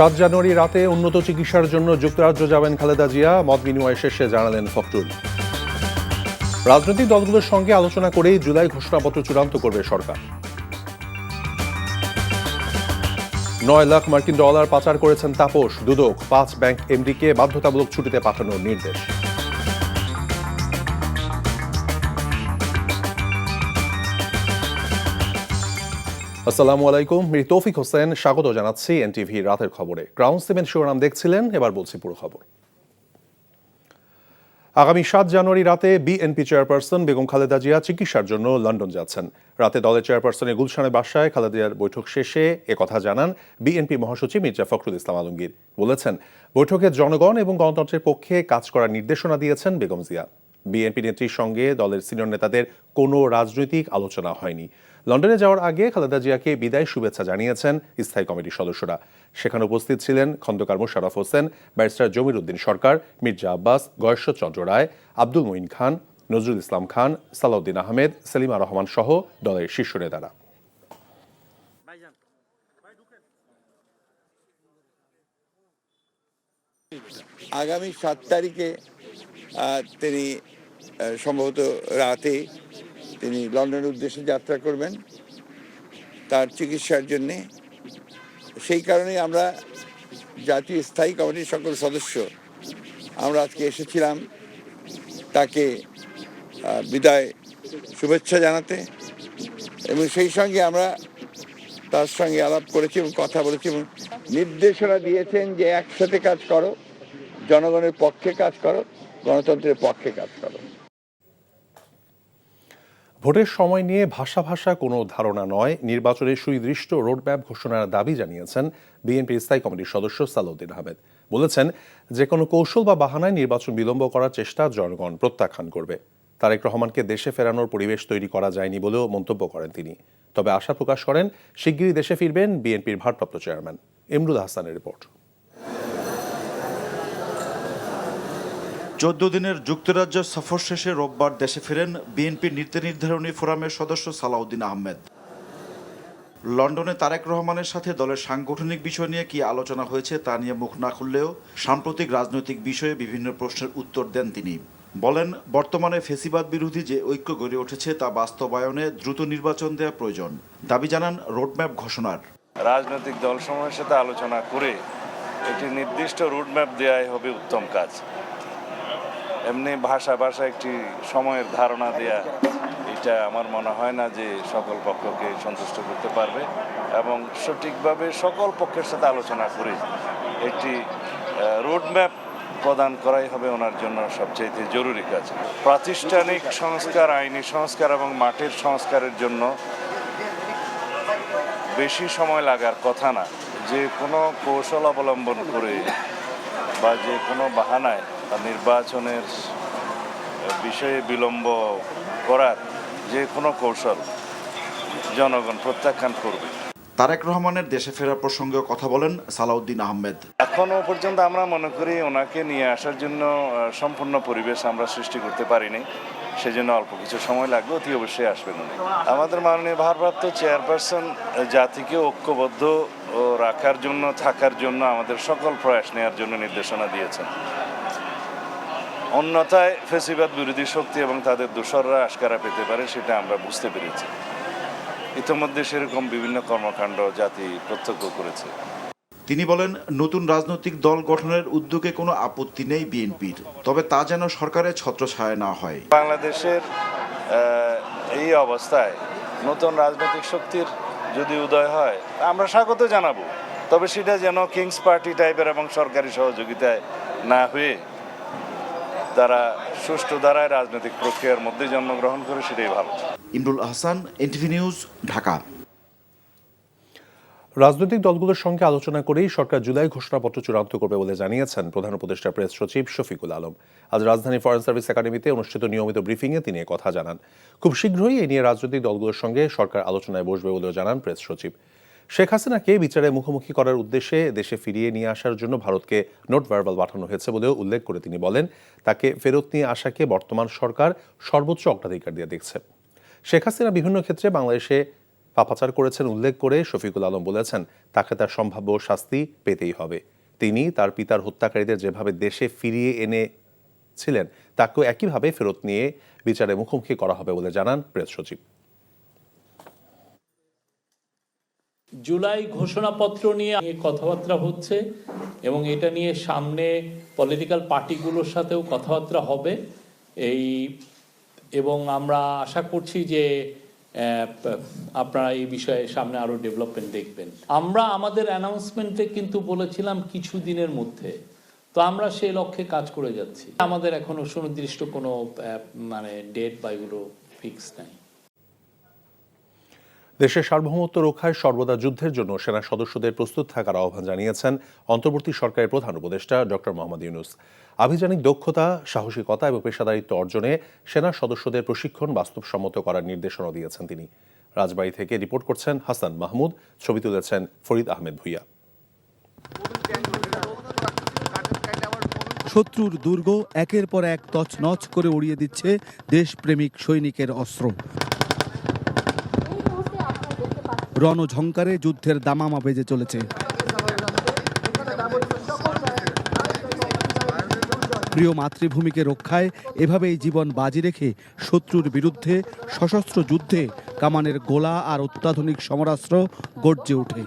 7 জানুয়ারি রাতে উন্নত চিকিৎসার জন্য যুক্তরাজ্য যাবেন খালেদা জিয়া, মত বিনিময় শেষে জানালেন ফখরুল। রাজনৈতিক দলগুলোর সঙ্গে আলোচনা করেই জুলাই ঘোষণাপত্র চূড়ান্ত করবে সরকার। 9 লাখ মার্কিন ডলার পাচার করেছেন তাপস, দুদক 5 ব্যাংক এমডিকে বাধ্যতামূলক ছুটিতে পাঠানোর নির্দেশ। আসসালামু আলাইকুম, মির তৌফিক হোসেন স্বাগত জানাচ্ছি এনটিভি রাতের খবরে। গ্রাউন্ড সিমেন্ট শিরোনাম দেখছিলেন, এবার বলছি পুরো খবর। আগামী 7 জানুয়ারি রাতে বিএনপি চেয়ারপারসন বেগম খালেদা জিয়া চিকিৎসার জন্য লন্ডন যাচ্ছেন। রাতে দলের চেয়ারপারসনের গুলশানের বাসায় খালেদা জিয়ার বৈঠক শেষে একথা জানান বিএনপি মহাসচিব মির্জা ফখরুল ইসলাম আলমগীর। বলেছেন, বৈঠকে জনগণ এবং গণতন্ত্রের পক্ষে কাজ করার নির্দেশনা দিয়েছেন বেগম জিয়া। বিএনপি নেত্রীর সঙ্গে দলের সিনিয়র নেতাদের কোনো রাজনৈতিক আলোচনা হয়নি। লন্ডনে যাওয়ার আগে খালেদা জিয়াকে বিদায় শুভেচ্ছা জানিয়েছেন স্থায়ী কমিটির সদস্যরা। সেখানে উপস্থিত ছিলেন খন্দকার মোশাররফ হোসেন, ব্যারিস্টার জমির উদ্দিন সরকার, মির্জা আব্বাস, গয়েশ্বরচন্দ্র রায়, আব্দুল মঈন খান, নজরুল ইসলাম খান, সালাউদ্দিন আহমেদ, সেলিমা রহমান সহ দলের শীর্ষ নেতারা। আগামী 7 তারিখে তিনি সম্ভবত রাতে তিনি লন্ডনের উদ্দেশ্যে যাত্রা করবেন তার চিকিৎসার জন্যে। সেই কারণেই আমরা জাতীয় স্থায়ী কমিটির সকল সদস্য আমরা আজকে এসেছিলাম তাকে বিদায় শুভেচ্ছা জানাতে, এবং সেই সঙ্গে আমরা তার সঙ্গে আলাপ করেছি এবং কথা বলেছি এবং নির্দেশনা দিয়েছেন যে একসাথে কাজ করো, জনগণের পক্ষে কাজ করো, গণতন্ত্রের পক্ষে কাজ করো। ভোটের সময় নিয়ে ভাষা কোনো ধারণা নয়, নির্বাচনের সুনির্দিষ্ট রোডম্যাপ ঘোষণার দাবি জানিয়েছেন বিএনপির স্থায়ী কমিটির সদস্য সালাউদ্দিন আহমেদ। বলেছেন, যে কোনো কৌশল বা বাহানায় নির্বাচন বিলম্ব করার চেষ্টা জনগণ প্রত্যাখ্যান করবে। তারেক রহমানকে দেশে ফেরানোর পরিবেশ তৈরি করা যায়নি বলেও মন্তব্য করেন তিনি। তবে আশা প্রকাশ করেন শিগগিরই দেশে ফিরবেন বিএনপির ভারপ্রাপ্ত চেয়ারম্যান। ইমরুল হাসানের রিপোর্ট। 14 দিনের যুক্তরাজ্য সফর শেষে রোববার দেশে ফেরেন বিএনপির নীতি নির্ধারণী ফোরামের সদস্য সালাউদ্দিন আহমেদ। লন্ডনে তারেক রহমানের সাথে দলের সাংগঠনিক বিষয় নিয়ে কি আলোচনা হয়েছে তা নিয়ে মুখ না খুললেও সাম্প্রতিক রাজনৈতিক বিষয়ে বিভিন্ন প্রশ্নের উত্তর দেন তিনি। বলেন, বর্তমানে ফেসিবাদ বিরোধী যে ঐক্য গড়ে উঠেছে তা বাস্তবায়নে দ্রুত নির্বাচন দেওয়া প্রয়োজন। দাবি জানান রোডম্যাপ ঘোষণার। রাজনৈতিক দলসমূহের সাথে আলোচনা করে একটি নির্দিষ্ট রোডম্যাপ দেওয়াই হবে উত্তম কাজ। এমনি ভাষা একটি সময়ের ধারণা দেয়া, এটা আমার মনে হয় না যে সকল পক্ষকে সন্তুষ্ট করতে পারবে, এবং সঠিকভাবে সকল পক্ষের সাথে আলোচনা করে একটি রোডম্যাপ প্রদান করাই হবে ওনার জন্য সবচেয়ে জরুরি কাজ। প্রাতিষ্ঠানিক সংস্কার, আইনি সংস্কার এবং মাঠের সংস্কারের জন্য বেশি সময় লাগার কথা না। যে কোনো কৌশল অবলম্বন করে বা যে কোনো বাহানায় নির্বাচনের বিষয়ে বিলম্ব করার যে কোনো কৌশল জনগণ প্রত্যাখ্যান করবে। তারেক রহমানের দেশে ফেরার প্রসঙ্গেও কথা বলেন সালাউদ্দিন আহমেদ। এখনো পর্যন্ত আমরা মনে করি ওনাকে নিয়ে আসার জন্য সম্পূর্ণ পরিবেশ আমরা সৃষ্টি করতে পারিনি, সেজন্য অল্প কিছু সময় লাগবে, অতি অবশ্যই আসবেন উনি। আমাদের মাননীয় ভারপ্রাপ্ত চেয়ারপারসন জাতিকে ঐক্যবদ্ধ রাখার জন্য, থাকার জন্য আমাদের সকল প্রয়াস নেওয়ার জন্য নির্দেশনা দিয়েছেন। অন্যথায় ফেসিবাদ বিরোধী শক্তি এবং তাদের দোসররা আশকারা পেতে পারে, সেটা আমরা বুঝতে পেরেছি। ইতিমধ্যে সেরকম বিভিন্ন কর্মকাণ্ড জাতি প্রত্যক্ষ করেছে। তিনি বলেন, নতুন রাজনৈতিক দল গঠনের উদ্যোগে কোনো আপত্তি নেই বিএনপির, তবে তা যেন সরকারের ছত্রছায়া না হয়। বাংলাদেশের এই অবস্থায় নতুন রাজনৈতিক শক্তির যদি উদয় হয় আমরা স্বাগত জানাবো, তবে সেটা যেন কিংস পার্টি টাইপের এবং সরকারি সহযোগিতায় না হয়ে তারা সুষ্ঠু ধারায় রাজনৈতিক প্রক্রিয়ার মধ্যে জন্মগ্রহণ করে, সেটাই ভালো। Imrul Hasan, NTV news, Dhaka. রাজনৈতিক দলগুলোর সঙ্গে আলোচনা করেই সরকার জুলাই ঘোষণাপত্র চূড়ান্ত করবে বলে জানিয়েছেন প্রধান উপদেষ্টা প্রেস সচিব শফিকুল আলম। আজ রাজধানী ফরেন সার্ভিস একাডেমিতে অনুষ্ঠিত নিয়মিত ব্রিফিংয়ে তিনি কথা জানান। খুব শীঘ্রই এ নিয়ে রাজনৈতিক দলগুলোর সঙ্গে সরকার আলোচনায় বসবে বলেও জানান প্রেস সচিব। শেখ হাসিনাকে বিচারে মুখোমুখি করার উদ্দেশ্যে দেশে ফিরিয়ে নিয়ে আসার জন্য ভারতকে নোট ভার্বাল পাঠানো হয়েছে বলেও উল্লেখ করে তিনি বলেন, তাকে ফেরত নিয়ে আসাকে বর্তমান সরকার সর্বোচ্চ অগ্রাধিকার দিয়ে দেখছে। শেখ হাসিনা বিভিন্ন ক্ষেত্রে বাংলাদেশে পাপাচার করেছেন উল্লেখ করে শফিকুল আলম বলেছেন, তাকে তার সম্ভাব্য শাস্তি পেতেই হবে। তিনি তার পিতার হত্যাকারীদের যেভাবে দেশে ফিরিয়ে এনেছিলেন তাকেও একইভাবে ফেরত নিয়ে বিচারে মুখোমুখি করা হবে বলে জানান প্রেস সচিব। জুলাই ঘোষণাপত্র নিয়ে কথাবার্তা হচ্ছে এবং এটা নিয়ে সামনে পলিটিক্যাল পার্টিগুলোর সাথেও কথাবার্তা হবে এবং আমরা আশা করছি যে আপনারা এই বিষয়ে সামনে আরো ডেভেলপমেন্ট দেখবেন। আমরা আমাদের অ্যানাউন্সমেন্টে কিন্তু বলেছিলাম কিছু দিনের মধ্যে, তো আমরা সেই লক্ষ্যে কাজ করে যাচ্ছি। আমাদের এখনো সুনির্দিষ্ট কোনো ডেট বা এগুলো ফিক্স নাই। দেশের সার্বভৌমত্ব রক্ষায় সর্বদা যুদ্ধের জন্য সেনা সদস্যদের প্রস্তুত থাকার আহ্বান জানিয়েছেন অন্তর্বর্তী সরকারের প্রধান উপদেষ্টা ডক্টর মোহাম্মদ ইউনূস। আভিযানিক দক্ষতা, সাহসিকতা এবং পেশাদারিত্ব অর্জনে সেনা সদস্যদের প্রশিক্ষণ বাস্তবসম্মত করার নির্দেশনা দিয়েছেন তিনি। রাজবাড়ী থেকে রিপোর্ট করছেন হাসান মাহমুদ, ছবি তুলেছেন ফরিদ আহমেদ ভুইয়া। শত্রুর দুর্গ একের পর এক তছনছ করে উড়িয়ে দিচ্ছে দেশপ্রেমিক সৈনিকের অস্ত্র। রণঝঙ্কারে যুদ্ধের দামামা বেজে চলেছে। প্রিয় মাতৃভূমিকে রক্ষায় এভাবেই জীবন বাজি রেখে শত্রুর বিরুদ্ধে সশস্ত্র যুদ্ধে কামানের গোলা আর অত্যাধুনিক সমরাস্ত্র গর্জে ওঠে।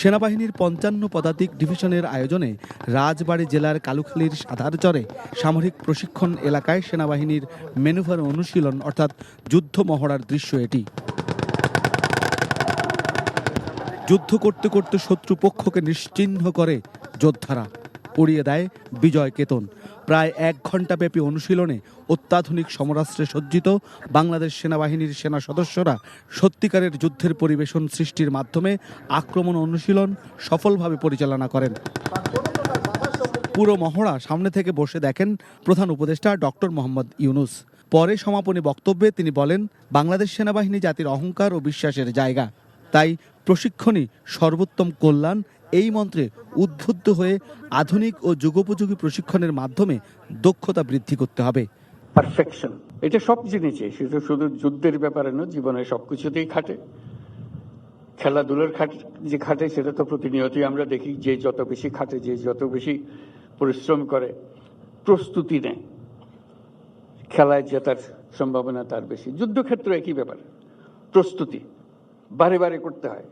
সেনাবাহিনীর ৫৫ পদাতিক ডিভিশনের আয়োজনে রাজবাড়ী জেলার কালুখালীর সাধারচরে সামরিক প্রশিক্ষণ এলাকায় সেনাবাহিনীর ম্যানুভার অনুশীলন অর্থাৎ যুদ্ধ মহড়ার দৃশ্য এটি। যুদ্ধ করতে করতে শত্রুপক্ষকে নিশ্চিহ্ন করে যোদ্ধারা, উড়িয়ে দেয় বিজয় কেতন। প্রায় ১ ঘণ্টাব্যাপী অনুশীলনে অত্যাধুনিক সমরাস্ত্রে সজ্জিত বাংলাদেশ সেনাবাহিনীর সেনা সদস্যরা সত্যিকারের যুদ্ধের পরিবেশন সৃষ্টির মাধ্যমে আক্রমণ অনুশীলন সফলভাবে পরিচালনা করেন। পুরো মহড়া সামনে থেকে বসে দেখেন প্রধান উপদেষ্টা ডক্টর মোহাম্মদ ইউনূস। পরে সমাপনী বক্তব্যে তিনি বলেন, বাংলাদেশ সেনাবাহিনী জাতির অহংকার ও বিশ্বাসের জায়গা, তাই প্রশিক্ষণই সর্বোত্তম কল্যাণ এই মন্ত্রে উদ্বুদ্ধ হয়ে আধুনিক ও যুগোপযোগী প্রশিক্ষণের মাধ্যমে দক্ষতা বৃদ্ধি করতে হবে। পারফেকশন এটা সব জিনিসে, সেটা শুধু যুদ্ধের ব্যাপারে নয়, জীবনের সবকিছুতেই খাটে। খেলাধুলার যে খাটে সেটা তো প্রতিনিয়তই আমরা দেখি, যে যত বেশি খাটে, যে যত বেশি পরিশ্রম করে, প্রস্তুতি নেয়, খেলায় জেতার সম্ভাবনা তার বেশি। যুদ্ধক্ষেত্রে একই ব্যাপার, প্রস্তুতি বারে বারে করতে হয়,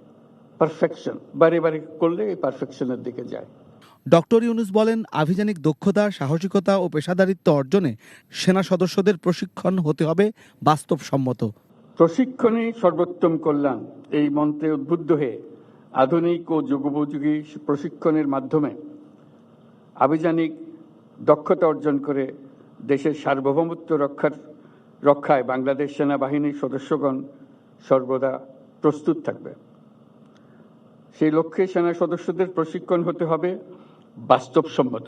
পারফেকশন বারে বারে করলে এই পারফেকশনের দিকে যায়। ডক্টর ইউনূস বলেন, আভিযানিক দক্ষতা, সাহসিকতা ও পেশাদারিত্ব অর্জনে সেনা সদস্যদের প্রশিক্ষণ হতে হবে বাস্তবসম্মত। প্রশিক্ষণই সর্বোত্তম কল্যাণ এই মন্ত্রে উদ্বুদ্ধ হয়ে আধুনিক ও যুগোপযোগী প্রশিক্ষণের মাধ্যমে আভিযানিক দক্ষতা অর্জন করে দেশের সার্বভৌমত্ব রক্ষায় বাংলাদেশ সেনাবাহিনীর সদস্যগণ সর্বদা প্রস্তুত থাকবে। সেই লক্ষ্যে সেনা সদস্যদের প্রশিক্ষণ হতে হবে বাস্তবসম্মত।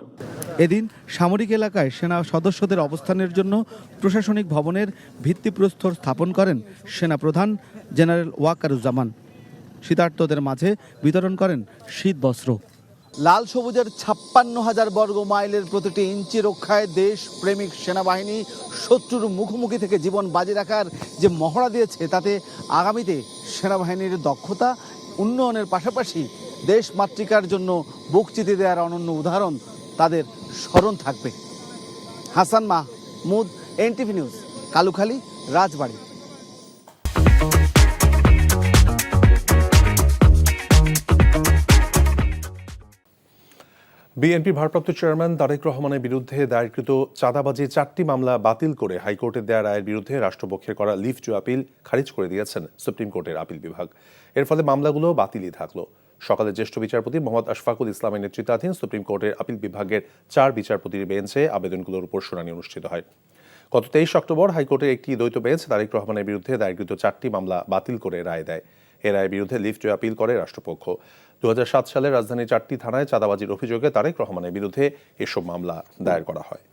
এদিন সামরিক এলাকায় সেনা সদস্যদের অবস্থানের জন্য প্রশাসনিক ভবনের ভিত্তিপ্রস্তর স্থাপন করেন সেনাপ্রধান জেনারেল ওয়াকারুজ্জামান। শীতার্তদের মাঝে বিতরণ করেন শীত বস্ত্র। লাল সবুজের ৫৬,০০০ বর্গ মাইলের প্রতিটি ইঞ্চি রক্ষায় দেশ প্রেমিক সেনাবাহিনী শত্রুর মুখোমুখি থেকে জীবন বাজি রাখার যে মহড়া দিয়েছে, তাতে আগামীতে সেনাবাহিনীর দক্ষতা উন্নয়নের পাশাপাশি দেশ মাতৃকার জন্য বুক চিতি দেওয়ার অনন্য উদাহরণ তাদের স্মরণ থাকবে। হাসান মাহমুদ, এনটিভি নিউজ, কালুখালী, রাজবাড়ী। বিএনপি ভারপ্রাপ্ত চেয়ারম্যান তারেক রহমানের বিরুদ্ধে দায়েরকৃত চাঁদাবাজি 4টি মামলা বাতিল করে হাইকোর্টের দেয়া রায়ের বিরুদ্ধে রাষ্ট্রপক্ষের করা লিভ টু আপিল খারিজ করে দিয়েছেন সুপ্রিম কোর্টের আপিল বিভাগ। এর ফলে মামলাগুলো বাতিলই থাকলো। সকালে জ্যেষ্ঠ বিচারপতি মোহাম্মদ আশফাকুল ইসলামের নেতৃত্বাধীন সুপ্রিম কোর্টের আপিল বিভাগের 4 বিচারপতির বেঞ্চে আবেদনগুলোর উপর শুনানি অনুষ্ঠিত হয়। গত 23 অক্টোবর হাইকোর্টের একটি দ্বৈত বেঞ্চ তারেক রহমানের বিরুদ্ধে দায়েরকৃত 4টি মামলা বাতিল করে রায় দেয়। এ রায়ের বিরুদ্ধে লিভ টু আপিল করে রাষ্ট্রপক্ষ। 2007 সালে রাজধানীর 4টি থানায় চাঁদাবাজির অভিযোগে তারেক রহমানের বিরুদ্ধে এসব মামলা দায়ের করা হয়।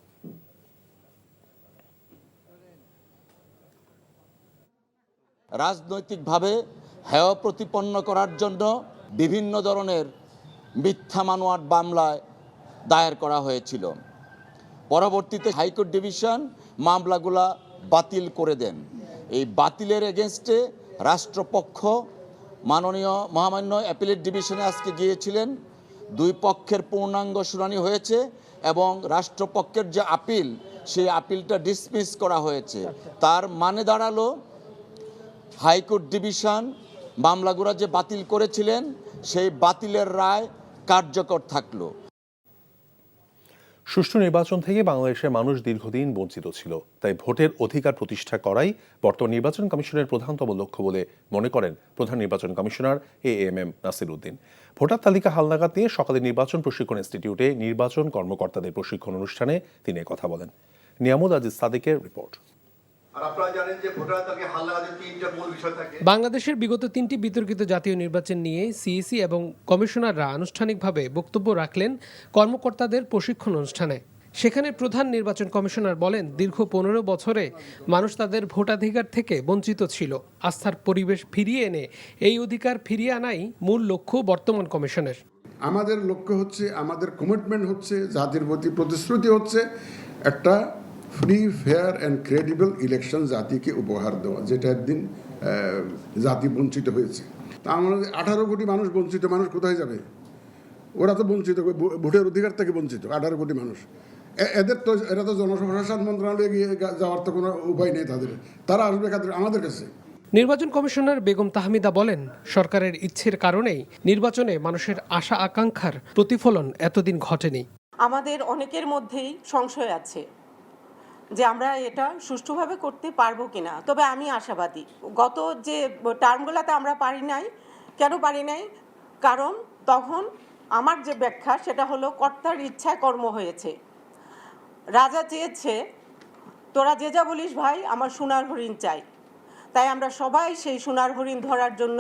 রাজনৈতিকভাবে হেয় প্রতিপন্ন করার জন্য বিভিন্ন ধরনের মিথ্যা মামলার মামলায় দায়ের করা হয়েছিল। পরবর্তীতে হাইকোর্ট ডিভিশন মামলাগুলা বাতিল করে দেন। এই বাতিলের এগেনস্টে রাষ্ট্রপক্ষ মাননীয় মহামান্য অ্যাপিলেট ডিভিশনে আজকে গিয়েছিলেন। দুই পক্ষের পূর্ণাঙ্গ শুনানি হয়েছে এবং রাষ্ট্রপক্ষের যে আপিল, সেই আপিলটা ডিসমিস করা হয়েছে। তার মানে দাঁড়ালো হাইকোর্ট ডিভিশন মামলাগুলো যে বাতিল করেছিলেন সেই বাতিলের রায় কার্যকর থাকলো। সুষ্ঠু নির্বাচন থেকে বাংলাদেশের মানুষ দীর্ঘদিন বঞ্চিত ছিল, তাই ভোটের অধিকার প্রতিষ্ঠা করাই বর্তমান নির্বাচন কমিশনের প্রধানতম লক্ষ্য বলে মনে করেন প্রধান নির্বাচন commissioner AAMM Nasir Uddin. Voter তালিকা হালনাগাদ নিয়ে সকালে নির্বাচন প্রশিক্ষণ ইনস্টিটিউটে নির্বাচন কর্মকর্তাদের প্রশিক্ষণ অনুষ্ঠানে তিনি কথা বলেন। নিয়ামুল আজিজ সাদিকের রিপোর্ট। বাংলাদেশের বিগত 3টি বিতর্কিত জাতীয় নির্বাচন নিয়ে সিইসি এবং কমিশনাররা আনুষ্ঠানিকভাবে বক্তব্য রাখলেন কর্মকর্তাদের প্রশিক্ষণ অনুষ্ঠানে। সেখানে প্রধান নির্বাচন কমিশনার বলেন, দীর্ঘ 15 বছরে মানুষ তাদের ভোটাধিকার থেকে বঞ্চিত ছিল। আস্থার পরিবেশ ফিরিয়ে এনে এই অধিকার ফিরিয়ে আনাই মূল লক্ষ্য বর্তমান কমিশনের। আমাদের লক্ষ্য হচ্ছে, আমাদের কমিটমেন্ট হচ্ছে, জাতির প্রতি প্রতিশ্রুতি হচ্ছে একটা free, fair and credible election জাতিকে উপহার দেওয়া, যেটা একদিন জাতি বঞ্চিত হয়েছে। তা আমাদের 18 কোটি মানুষ বঞ্চিত, মানুষ কোথায় যাবে? ওরা তো বঞ্চিত, ভোটের অধিকার থেকে বঞ্চিত 18 কোটি মানুষ। এরা তো জনপ্রশাসন মন্ত্রণালয়ে গিয়ে যাওয়ার তো কোনো উপায় নেই তাদের, তারা আসবে আমাদের কাছে। নির্বাচন কমিশনার বেগম তাহমিদা বলেন, সরকারের ইচ্ছের কারণেই নির্বাচনে মানুষের আশা আকাঙ্ক্ষার প্রতিফলন এতদিন ঘটেনি। আমাদের অনেকের মধ্যেই সংশয় আছে যে আমরা এটা সুষ্ঠুভাবে করতে পারবো কিনা, তবে আমি আশাবাদী। গত যে টার্মগুলোতে আমরা পারি নাই, কেন পারি নাই? কারণ তখন আমার যে ব্যাখ্যা সেটা হলো কর্তার ইচ্ছায় কর্ম হয়েছে। রাজা চেয়েছে, তোরা যে যা বলিস ভাই, আমার সোনার হরিণ চাই। তাই আমরা সবাই সেই সোনার হরিণ ধরার জন্য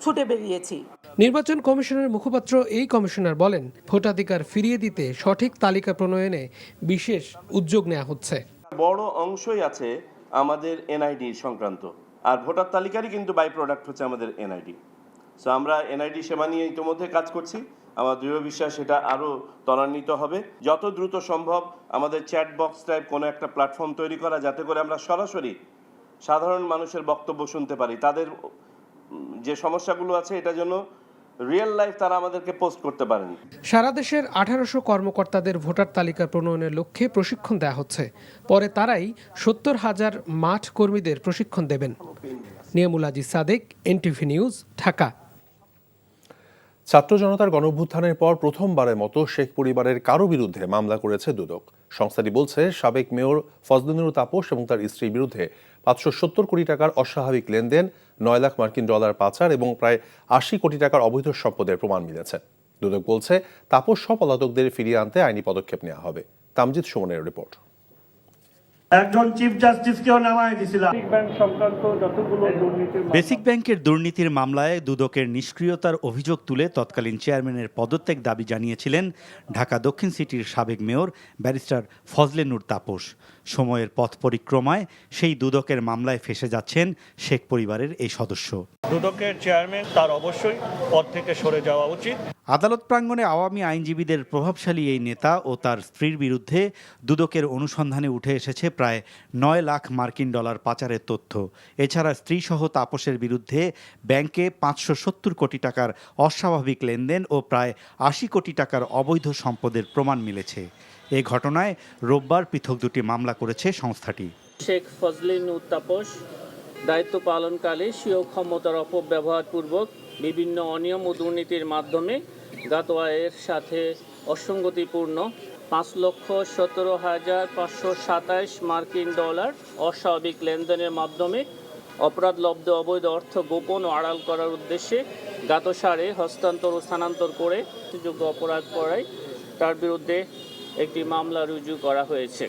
ছুটে বেরিয়েছি। নির্বাচন কমিশনের মুখপাত্র এই কমিশনার বলেন, ভোটাধিকার ফিরিয়ে দিতে সঠিক তালিকা প্রণয়নে বিশেষ উদ্যোগ নেওয়া হচ্ছে। বড় অংশই আছে আমাদের এনআইডি সংক্রান্ত, আর ভোটার তালিকারই কিন্তু বাই প্রোডাক্ট হচ্ছে আমাদের এনআইডি। সো আমরা এনআইডি সেবা নিয়ে ইতিমধ্যে কাজ করছি। আমার দৃঢ় বিশ্বাস সেটা আরও ত্বরান্বিত হবে। যত দ্রুত সম্ভব আমাদের চ্যাট বক্স টাইপ কোনো একটা প্ল্যাটফর্ম তৈরি করা, যাতে করে আমরা সরাসরি সাধারণ মানুষের বক্তব্য শুনতে পারি। তাদের যে সমস্যাগুলো আছে এটা জন্য রিয়েল লাইফ তারা আমাদেরকে পোস্ট করতে পারেন। সারা দেশের 1800 কর্মকর্তাদের ভোটার তালিকা প্রণয়নের লক্ষ্যে প্রশিক্ষণ দেওয়া হচ্ছে। পরে তারাই 70,000 মাঠ কর্মীদের প্রশিক্ষণ দেবেন। Niamul Aziz Sadik, NTV news, Dhaka. ছাত্র জনতার গণঅভ্যুত্থানের পর প্রথমবারের মতো শেখ পরিবারের কারো বিরুদ্ধে মামলা করেছে দুদক। সংস্থাটি বলছে, সাবেক মেয়র ফজলে নূর তাপস এবং তার স্ত্রীর বিরুদ্ধে 570 কোটি টাকার অস্বাভাবিক লেনদেন, 9 লাখ মার্কিন ডলার পাচার এবং প্রায় 80 কোটি টাকার অবৈধ সম্পদের প্রমাণ মিলেছে। দুদক বলছে, তাপস সহ পলাতকদের ফিরিয়ে আনতে আইনি পদক্ষেপ নেওয়া হবে। তামজিদ সুমনের রিপোর্ট। একজন চিফ জাস্টিসকেও নামায় দিয়েছিলাম। বেসিক ব্যাংকের দুর্নীতির মামলায় দুদকের নিষ্ক্রিয়তার অভিযোগ তুলে তৎকালীন চেয়ারম্যানের পদত্যাগ দাবি জানিয়েছিলেন ঢাকা দক্ষিণ সিটির সাবেক মেয়র ব্যারিস্টার ফজলে নূর তাপস। সময়ের পথ পরিক্রমায় সেই দুদকের মামলায় ফেঁসে যাচ্ছেন শেখ পরিবারের এই সদস্য। দুদকের চেয়ারম্যান তার অবশ্যই পদ থেকে সরে যাওয়া উচিত। আদালত প্রাঙ্গণে আওয়ামী আইনজীবীদের প্রভাবশালী এই নেতা ও তার স্ত্রীর বিরুদ্ধে দুদকের অনুসন্ধানে উঠে এসেছে প্রায় 9 লাখ মার্কিন ডলার পাচারের তথ্য। এছাড়া স্ত্রীসহ তাপসের বিরুদ্ধে ব্যাংকে 570 কোটি টাকার অস্বাভাবিক লেনদেন ও প্রায় 80 কোটি টাকার অবৈধ সম্পদের প্রমাণ মিলেছে। এ ঘটনায় রোববার পৃথক দুটি মামলা করেছে সংস্থাটি। শেখ ফজলে নূর তাপস দায়িত্ব পালনকালে স্বীয় ক্ষমতার অপব্যবহারপূর্বক বিভিন্ন অনিয়ম ও দুর্নীতির মাধ্যমে জ্ঞাত আয়ের সাথে অসঙ্গতিপূর্ণ 5,17,527 মার্কিন ডলার অস্বাভাবিক লেনদেনের মাধ্যমে অপরাধলব্ধ অবৈধ অর্থ গোপন ও আড়াল করার উদ্দেশ্যে জ্ঞাতসারে হস্তান্তর ও স্থানান্তর করে যোগ্য অপরাধ করায় তার বিরুদ্ধে একটি মামলা রুজু করা হয়েছে।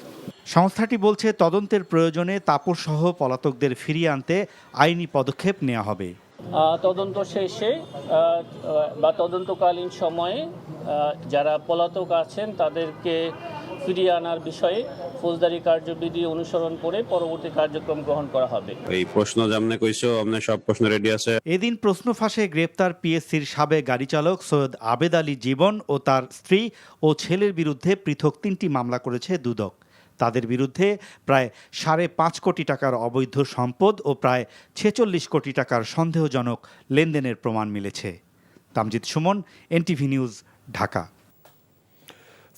সংস্থাটি বলছে, তদন্তের প্রয়োজনে তাপস সহ পলাতকদের ফিরিয়ে আনতে আইনি পদক্ষেপ নেওয়া হবে। তদন্ত শেষে বা তদন্তকালীন সময়ে যারা পলাতক আছেন তাদেরকে ফিরিয়ে আনার বিষয়ে ফৌজদারি কার্যবিধি অনুসরণ করে পরবর্তী কার্যক্রম গ্রহণ করা হবে। এই প্রশ্ন যেমন কইছো, আপনার সব প্রশ্ন রেডি আছে। এদিন প্রশ্ন ফাঁসে গ্রেপ্তার পিএসসির সাবেক গাড়ি চালক সৈয়দ আবেদ আলী জীবন ও তার স্ত্রী ও ছেলের বিরুদ্ধে পৃথক 3টি মামলা করেছে দুদক। তাদের বিরুদ্ধে প্রায় 5.5 কোটি টাকার অবৈধ সম্পদ ও প্রায় 46 কোটি টাকার সন্দেহজনক লেনদেনের প্রমাণ মিলেছে। Tamjid Suman, NTV news, Dhaka.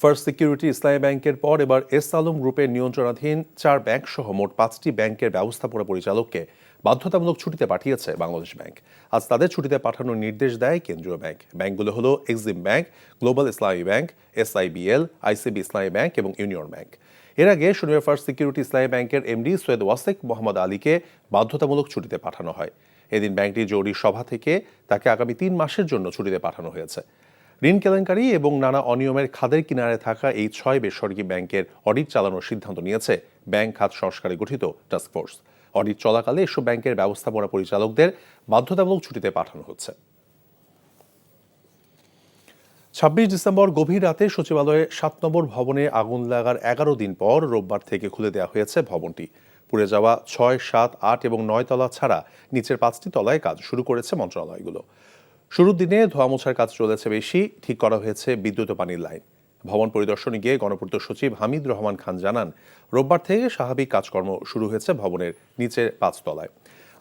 First security ইসলামী ব্যাংকের পর এবার এস আলম গ্রুপের নিয়ন্ত্রণাধীন 4 ব্যাংক সহ মোট 5টি ব্যাংকের ব্যবস্থাপনা পরিচালককে বাধ্যতামূলক ছুটিতে পাঠিয়েছে বাংলাদেশ ব্যাংক। আজ তাদের ছুটিতে পাঠানোর নির্দেশ দেয় কেন্দ্রীয় ব্যাংক। ব্যাংকগুলো হলো এক্সিম ব্যাংক, গ্লোবাল ইসলামী ব্যাংক, SIBL, ICB ইসলামী ব্যাংক এবং ইউনিয়ন ব্যাংক। এর আগে শনিবার ফার্স্ট সিকিউরিটি ইসলামী ব্যাংকের এমডি সৈয়দ ওয়াসেক মোহাম্মদ আলীকে বাধ্যতামূলক ছুটিতে পাঠানো হয়। এদিন ব্যাংকটির জরুরি সভা থেকে তাকে আগামী 3 মাসের জন্য ছুটিতে পাঠানো হয়েছে। ঋণ কেলেঙ্কারি এবং নানা অনিয়মের খাদের কিনারে থাকা এই 6 বেসরকারি ব্যাংকের অডিট চালানোর সিদ্ধান্ত নিয়েছে ব্যাংক খাত সংস্কারে গঠিত টাস্কফোর্স। অডিট চলাকালে এসব ব্যাংকের ব্যবস্থাপনা পরিচালকদের বাধ্যতামূলক ছুটিতে পাঠানো হচ্ছে। 26 ডিসেম্বর গভীর রাতে সচিবালয়ে 7 নম্বর ভবনে আগুন লাগার 11 দিন পর রোববার থেকে খুলে দেওয়া হয়েছে ভবনটি। পুড়ে যাওয়া 6, 7, 8 এবং 9 তলা ছাড়া নিচের 5টি তলায় কাজ শুরু করেছে মন্ত্রণালয়গুলো। শুরুর দিনে ধোয়া মোছার কাজ চলেছে বেশি, ঠিক করা হয়েছে বিদ্যুৎ ও পানির লাইন। ভবন পরিদর্শনে গিয়ে গণপূর্ত সচিব হামিদ রহমান খান জানান, রোববার থেকে স্বাভাবিক কাজকর্ম শুরু হয়েছে ভবনের নিচের 5 তলায়।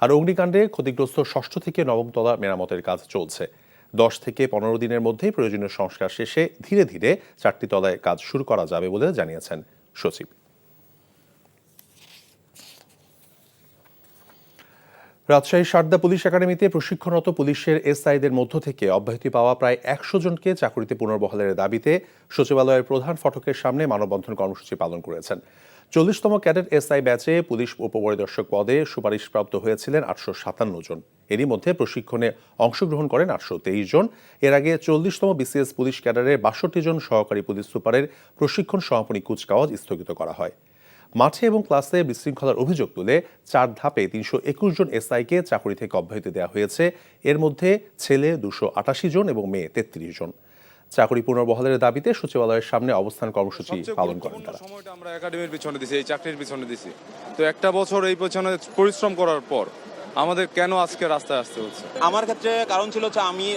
আর অগ্নিকাণ্ডে ক্ষতিগ্রস্ত 6ষ্ঠ থেকে 9ম তলা মেরামতের কাজ চলছে। 10 থেকে 15 দিনের মধ্যেই প্রয়োজনীয় সংস্কার শেষে ধীরে ধীরে 4টি তলায় কাজ শুরু করা যাবে বলে জানিয়েছেন সচিব। রাজশাহী সারদা পুলিশ একাডেমিতে প্রশিক্ষণরত পুলিশের SIদের মধ্য থেকে অব্যাহতি পাওয়া প্রায় 100 জনকে চাকরিতে পুনর্বহালের দাবিতে সচিবালয়ের প্রধান ফটকের সামনে মানববন্ধন কর্মসূচি পালন করেছেন। 40তম ক্যাডেট SI ব্যাচে পুলিশ উপপরিদর্শক পদে সুপারিশপ্রাপ্ত হয়েছিলেন 857 জন। এরই মধ্যে প্রশিক্ষণে অংশগ্রহণ করেন 823 জন। এর আগে 40তম BCS পুলিশ ক্যাডারের 62 জন সহকারী পুলিশ সুপারের প্রশিক্ষণ সমাপনী কুচকাওয়াজ স্থগিত করা হয়। মাঠে এবং ক্লাসে বিশৃঙ্খলার অভিযোগ তুলে 4 ধাপে 321 জন SIকে চাকরি থেকে অব্যাহতি দেওয়া হয়েছে। এর মধ্যে ছেলে 288 জন এবং মেয়ে 33 জন। চাকরি পুনর্বহালের দাবিতে সচিবালয়ের সামনে অবস্থান কর্মসূচি পালন করেন তারা। সময়টা আমরা একাডেমির পিছনে দিছি, এই চাকরির পিছনে দিছি। তো একটা বছর এই পিছনে পরিশ্রম করার পর আমাদের কেন আজকে রাস্তায় আসতে হচ্ছে? আমার ক্ষেত্রে কারণ ছিল হচ্ছে আমি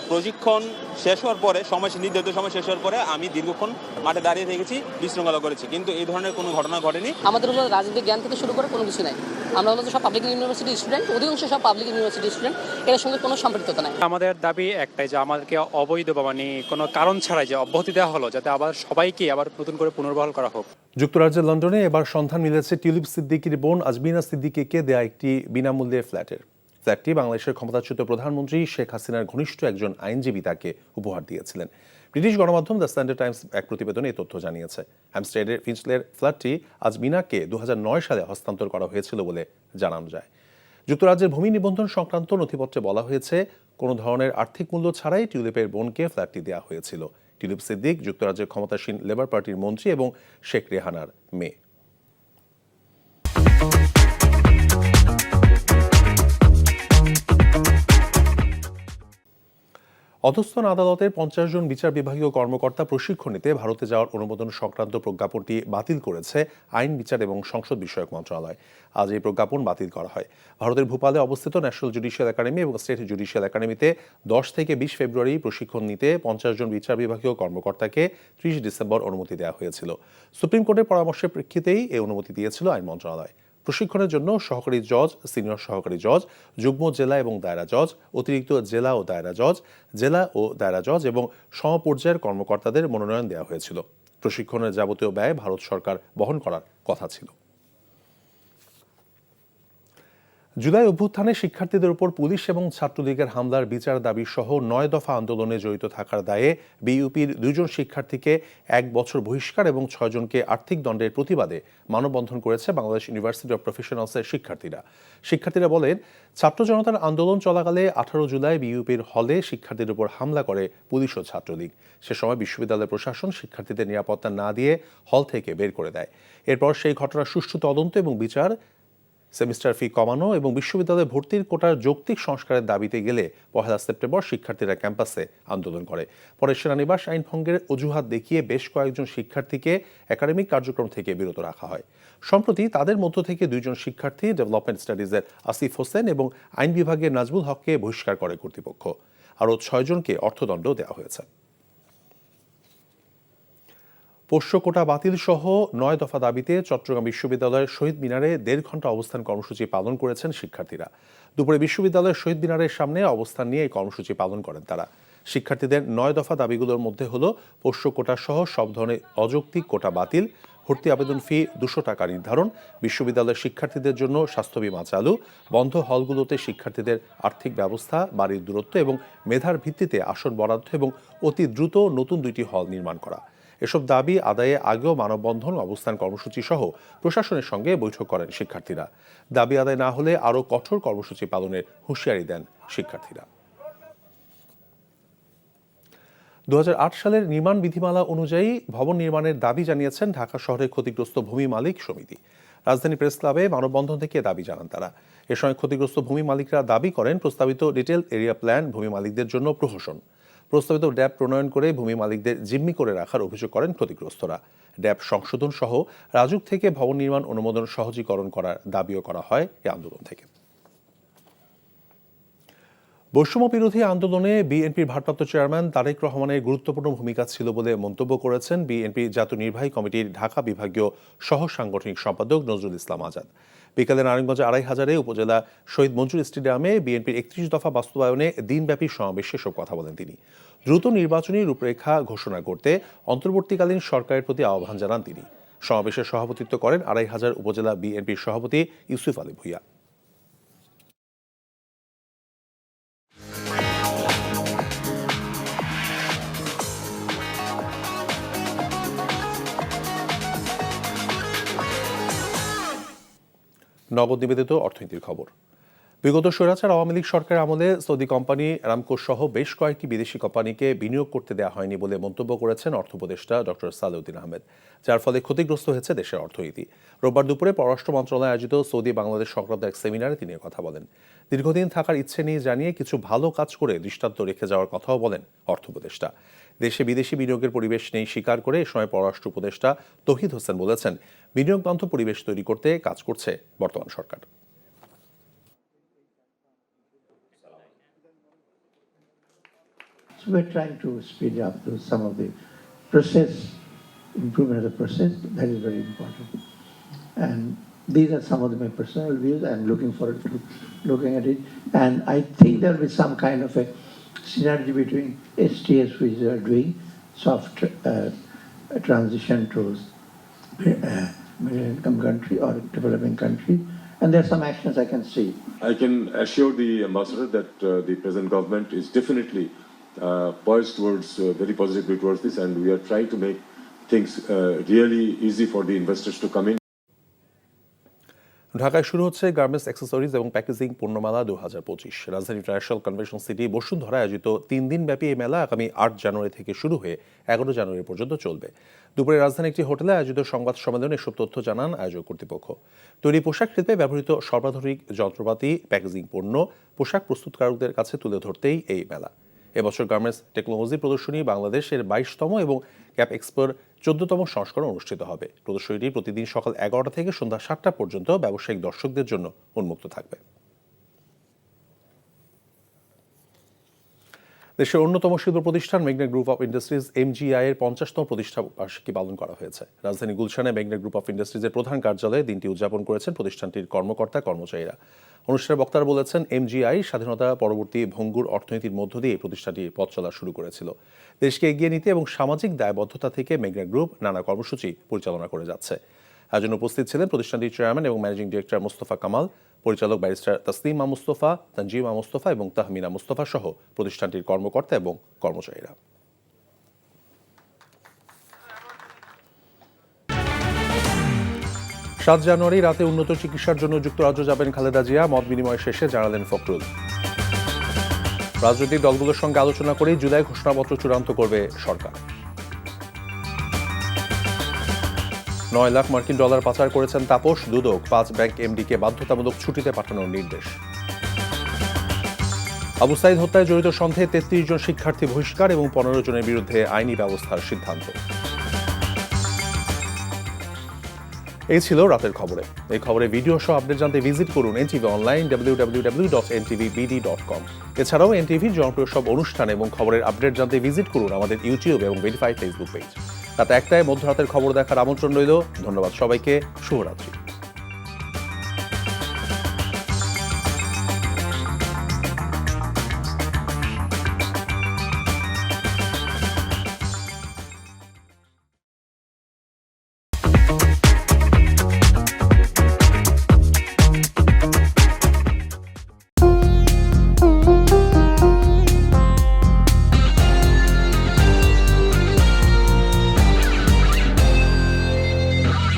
প্রশিক্ষণ শেষ হওয়ার পরে নির্ধারিত সময় শেষ হওয়ার পরে আমি দীর্ঘক্ষণ মাঠে দাঁড়িয়ে থেকেছি, বিশৃঙ্খলা করেছি, কিন্তু এই ধরনের কোনো ঘটনা ঘটেনি। আমাদের হলো রাজনৈতিক জ্ঞান থেকে শুরু করে কোনো কিছু নাই। আমরা হলো সব পাবলিক ইউনিভার্সিটি স্টুডেন্ট, অধিকাংশ সব পাবলিক ইউনিভার্সিটি স্টুডেন্ট, এর সঙ্গে কোনো সম্পৃক্ততা নাই। আমাদের দাবি একটাই যে আমাদেরকে অবৈধ বা কোনো কারণ ছাড়াই যে অব্যাহতি দেওয়া হলো, যাতে আবার সবাইকে আবার নতুন করে পুনর্বহাল করা হোক। যুক্তরাজ্যের লন্ডনে এবার সন্ধান মিলেছে টিউলিপ সিদ্দিকীর বোন আজমিনা সিদ্দিকীকে দেয়া একটি বিনামূল্যে ফ্ল্যাটের। ফ্ল্যাটটি বাংলাদেশের ক্ষমতাচ্যুত প্রধানমন্ত্রী শেখ হাসিনার ঘনিষ্ঠ একজন আইনজীবী তাকে উপহার দিয়েছিলেন। ব্রিটিশ গণমাধ্যম দ্য স্ট্যান্ডার্ড টাইমস এক প্রতিবেদনে এই তথ্য জানিয়েছে। হ্যামস্টেডের ফিঞ্চলের ফ্ল্যাটটি আজমিনাকে 2009 সালে হস্তান্তর করা হয়েছিল বলে জানানো যায়। যুক্তরাজ্যের ভূমি নিবন্ধন সংক্রান্ত নথিপত্রে বলা হয়েছে, কোনো ধরনের আর্থিক মূল্য ছাড়াই টিউলিপের বোনকে ফ্ল্যাটটি দেওয়া হয়েছিল। টিউলিপ সিদ্দিক যুক্তরাজ্যের ক্ষমতাসীন লেবার পার্টির মন্ত্রী এবং শেখ রেহানার মেয়ে। অধস্তন আদালতের 50 জন বিচার বিভাগীয় কর্মকর্তা প্রশিক্ষণ নিতে ভারতে যাওয়ার অনুমোদন সংক্রান্ত প্রজ্ঞাপনটি বাতিল করেছে আইন, বিচার এবং সংসদ বিষয়ক মন্ত্রণালয়। আজ এই প্রজ্ঞাপন বাতিল করা হয়। ভারতের ভূপালে অবস্থিত ন্যাশনাল জুডিশিয়াল একাডেমি এবং স্টেট জুডিশিয়াল একাডেমিতে 10 থেকে 20 ফেব্রুয়ারি প্রশিক্ষণ নিতে 50 জন বিচার বিভাগীয় কর্মকর্তাকে 30 ডিসেম্বর অনুমতি দেওয়া হয়েছিল। সুপ্রিম কোর্টের পরামর্শের প্রেক্ষিতেই এই অনুমতি দিয়েছিল আইন মন্ত্রণালয়। প্রশিক্ষণের জন্য সহকারী জজ, সিনিয়র সহকারী জজ, যুগ্ম জেলা এবং দায়রা জজ, অতিরিক্ত জেলা ও দায়রা জজ, জেলা ও দায়রা জজ এবং সমপর্যায়ের কর্মকর্তাদের মনোনয়ন দেওয়া হয়েছিল। প্রশিক্ষণের যাবতীয় ব্যয় ভারত সরকার বহন করার কথা ছিল। জুলাই অভ্যুত্থানে শিক্ষার্থীদের উপর পুলিশ এবং ছাত্রলীগের হামলার বিচার দাবি সহ 9 দফা আন্দোলনে জড়িত থাকার দায়ে বিইউপির 2 জন শিক্ষার্থীকে 1 বছর বহিষ্কার এবং 6 জনকে আর্থিক দণ্ডের প্রতিবাদে মানববন্ধন করেছে বাংলাদেশ ইউনিভার্সিটি অব প্রফেশনালসের শিক্ষার্থীরা বলেন, ছাত্র জনতার আন্দোলন চলাকালে 18 জুলাই বিইউপির হলে শিক্ষার্থীদের উপর হামলা করে পুলিশ ও ছাত্রলীগ। সে সময় বিশ্ববিদ্যালয় প্রশাসন শিক্ষার্থীদের নিরাপত্তা না দিয়ে হল থেকে বের করে দেয়। এরপর সেই ঘটনার সুষ্ঠু তদন্ত এবং বিচার, সেমিস্টার ফি কমানো এবং বিশ্ববিদ্যালয়ে ভর্তির কোটার যৌক্তিক সংস্কারের দাবিতে গেলে 1 সেপ্টেম্বর শিক্ষার্থীরা ক্যাম্পাসে আন্দোলন করে। পরে সেনানিবাস আইন ভঙ্গের অজুহাত দেখিয়ে বেশ কয়েকজন শিক্ষার্থীকে একাডেমিক কার্যক্রম থেকে বিরত রাখা হয়। সম্প্রতি তাদের মধ্য থেকে 2 জন শিক্ষার্থী ডেভেলপমেন্ট স্টাডিজের আসিফ হোসেন এবং আইন বিভাগের নাজমুল হককে বহিষ্কার করে কর্তৃপক্ষ। আরও 6 জনকে অর্থদণ্ড দেওয়া হয়েছে। পোষ্য কোটা বাতিল সহ 9 দফা দাবিতে চট্টগ্রাম বিশ্ববিদ্যালয়ের শহীদ মিনারে 1.5 ঘণ্টা অবস্থান কর্মসূচি পালন করেছেন শিক্ষার্থীরা। দুপুরে বিশ্ববিদ্যালয়ের শহীদ মিনারের সামনে অবস্থান নিয়ে এই কর্মসূচি পালন করেন তারা। শিক্ষার্থীদের 9 দফা দাবিগুলোর মধ্যে হল পোষ্য কোটা সহ সব ধরনের অযৌক্তিক কোটা বাতিল, ভর্তি আবেদন ফি 200 টাকা নির্ধারণ, বিশ্ববিদ্যালয়ের শিক্ষার্থীদের জন্য স্বাস্থ্য বীমা চালু, বন্ধ হলগুলোতে শিক্ষার্থীদের আর্থিক ব্যবস্থা, বাড়ির দূরত্ব এবং মেধার ভিত্তিতে আসন বরাদ্দ এবং অতি দ্রুত নতুন 2টি হল নির্মাণ করা। এসব দাবি আদায়ে আগেও মানববন্ধন, অবস্থান কর্মসূচি সহ প্রশাসনের সঙ্গে বৈঠক করেন শিক্ষার্থীরা। দাবি আদায় না হলে আরও কঠোর কর্মসূচি পালনের হুঁশিয়ারি দেন শিক্ষার্থীরা। 2008 সালের নির্মাণ বিধিমালা অনুযায়ী ভবন নির্মাণের দাবি জানিয়েছেন ঢাকা শহরের ক্ষতিগ্রস্ত ভূমি মালিক সমিতি। রাজধানী প্রেস ক্লাবে মানববন্ধন থেকে দাবি জানান তারা। এ সময় ক্ষতিগ্রস্ত ভূমি মালিকরা দাবি করেন প্রস্তাবিত ডিটেইল এরিয়া প্ল্যান ভূমি মালিকদের জন্য প্রহসন। প্রস্তাবিত ড্যাব প্রণয়ন করে ভূমি মালিকদের জিম্মি করে রাখার অভিযোগ করেন ক্ষতিগ্রস্তরা। ড্যাব সংশোধন সহ রাজুক থেকে ভবন নির্মাণ অনুমোদন সহজীকরণ করার দাবিও করা হয় এই আন্দোলন থেকে। বৈষম্য বিরোধী আন্দোলনে বিএনপির ভারপ্রাপ্ত চেয়ারম্যান তারেক রহমানের গুরুত্বপূর্ণ ভূমিকা ছিল বলে মন্তব্য করেছেন বিএনপি জাতীয় নির্বাহী কমিটির ঢাকা বিভাগীয় সহ সাংগঠনিক সম্পাদক নজরুল ইসলাম আজাদ। বিকালে নারায়ণগঞ্জ 2,500 উপজেলা শহীদ মঞ্জুর স্টেডিয়ামে বিএনপির 31 দফা বাস্তবায়নে দিনব্যাপী সমাবেশে এসব কথা বলেন তিনি। দ্রুত নির্বাচনী রূপরেখা ঘোষণা করতে অন্তর্বর্তীকালীন সরকারের প্রতি আহ্বান জানান তিনি। সমাবেশে সভাপতিত্ব করেন 2,500 উপজেলা বিএনপির সভাপতি ইউসুফ আলী ভূঁইয়া। নগদ নিবেদিত অর্থনীতির খবর। বিগত স্বৈরাচার আওয়ামী লীগ সরকারের আমলে সৌদি কোম্পানি আরামকো সহ বেশ কয়েকটি বিদেশি কোম্পানিকে বিনিয়োগ করতে দেওয়া হয়নি বলে মন্তব্য করেছেন অর্থ উপদেষ্টা ডক্টর সালেউদ্দিন আহমেদ, যার ফলে ক্ষতিগ্রস্ত হয়েছে দেশের অর্থনীতি। রোববার দুপুরে পররাষ্ট্র মন্ত্রণালয়ে আয়োজিত সৌদি বাংলাদেশ সংক্রান্ত এক সেমিনারে তিনি কথা বলেন। দীর্ঘদিন থাকার ইচ্ছে নিয়ে জানিয়ে কিছু ভালো কাজ করে দৃষ্টান্ত রেখে যাওয়ার কথাও বলেন অর্থ উপদেষ্টা। দেশে বিদেশি বিনিয়োগের পরিবেশ নেই স্বীকার করে এ সময় পররাষ্ট্র উপদেষ্টা তৌহিদ হোসেন বলেছেন, বিনিয়োগ বান্ধব পরিবেশ তৈরি করতে কাজ করছে বর্তমান সরকার। So we're trying to speed up some of the process, improvement of the process. That is very important. And these are some of my personal views. I'm looking forward to looking at it. And I think there will be some kind of a synergy between STS, which we are doing, soft transition to middle income country or developing country. And there are some actions I can see. I can assure the ambassador that the present government is definitely poised towards very positively towards this, and we are trying to make things really easy for the investors to come in. ঢাকায় শুরু হচ্ছে garments, accessories এবং packaging পণ্যমেলা 2025। রাজধানী ট্রাইশাল convention city বসুন্ধরায় আয়োজিত 3 দিন ব্যাপী এই মেলা আগামী 8 জানুয়ারি থেকে শুরু হয়ে 11 জানুয়ারি পর্যন্ত চলবে। দুপুরে রাজধানী একটি হোটেলে আয়োজিত সংবাদ সম্মেলনে এসব তথ্য জানান আয়োজক কর্তৃপক্ষ। তৈরি পোশাক শিল্পে ব্যবহৃত সর্বাধুনিক যন্ত্রপাতি, প্যাকেজিং পণ্য, পোশাক প্রস্তুতকারকদের কাছে তুলে ধরতেই এই মেলা। এবছর গার্মেন্টস টেকনোলজি প্রদর্শনী বাংলাদেশের 22তম এবং ক্যাপ এক্সপোর 14তম সংস্করণ অনুষ্ঠিত হবে। প্রদর্শনীটি প্রতিদিন সকাল 11টা থেকে সন্ধ্যা 7টা পর্যন্ত ব্যবসায়িক দর্শকদের জন্য উন্মুক্ত থাকবে। দেশের অন্যতম শিল্প প্রতিষ্ঠান মেঘনা গ্রুপ অফ ইন্ডাস্ট্রিজ MGI এর 50তম প্রতিষ্ঠা বার্ষিকী পালন করা হয়েছে। রাজধানী গুলশানে মেঘনা গ্রুপ অফ ইন্ডাস্ট্রিজের প্রধান কার্যালয়ে দিনটি উদযাপন করেছেন প্রতিষ্ঠানটির কর্মকর্তা কর্মচারীরা। অনুষ্ঠানে বক্তারা বলেছেন, MGI স্বাধীনতা পরবর্তী ভঙ্গুর অর্থনীতির মধ্য দিয়ে প্রতিষ্ঠানটি পথ চলা শুরু করেছিল। দেশকে এগিয়ে নিতে এবং সামাজিক দায়বদ্ধতা থেকে মেঘনা গ্রুপ নানা কর্মসূচি পরিচালনা করে যাচ্ছে। আয়োজনে উপস্থিত ছিলেন প্রতিষ্ঠানটির চেয়ারম্যান এবং ম্যানেজিং ডিরেক্টর মোস্তফা কামাল, পরিচালক ব্যারিস্টার তাসলিমা মুস্তফা, তানজিমা মুস্তফা এবং তাহমিনা মুস্তফা সহ প্রতিষ্ঠানটির কর্মকর্তা এবং কর্মচারীরা। 7 জানুয়ারি রাতে উন্নত চিকিৎসার জন্য যুক্তরাজ্য যাবেন খালেদা জিয়া, মত বিনিময় শেষে জানালেন ফখরুল। রাজনৈতিক দলগুলোর সঙ্গে আলোচনা করেই জুলাই ঘোষণাপত্র চূড়ান্ত করবে সরকার। 9 লাখ মার্কিন ডলার পাচার করেছেন তাপস, দুদক 5 ব্যাংক এমডিকে বাধ্যতামূলক ছুটিতে পাঠানোর নির্দেশ। আবু সাইদ হত্যায় জড়িত সন্দেহে 33 জন শিক্ষার্থী বহিষ্কার এবং 15 জনের বিরুদ্ধে আইনি ব্যবস্থার সিদ্ধান্ত। এই ছিল রাতের খবরে। এই খবরে ভিডিও সহ আপডেট জানতে ভিজিট করুন NTV অনলাইন www.ntvbd.com। এছাড়াও NTVর জনপ্রিয় সব অনুষ্ঠান এবং খবরের আপডেট জানতে ভিজিট করুন আমাদের ইউটিউব এবং ভেরিফাইড ফেসবুক পেজ। রাত 1টায় মধ্যরাতের খবর দেখার আমন্ত্রণ রইল। ধন্যবাদ সবাইকে। শুভরাত্রি।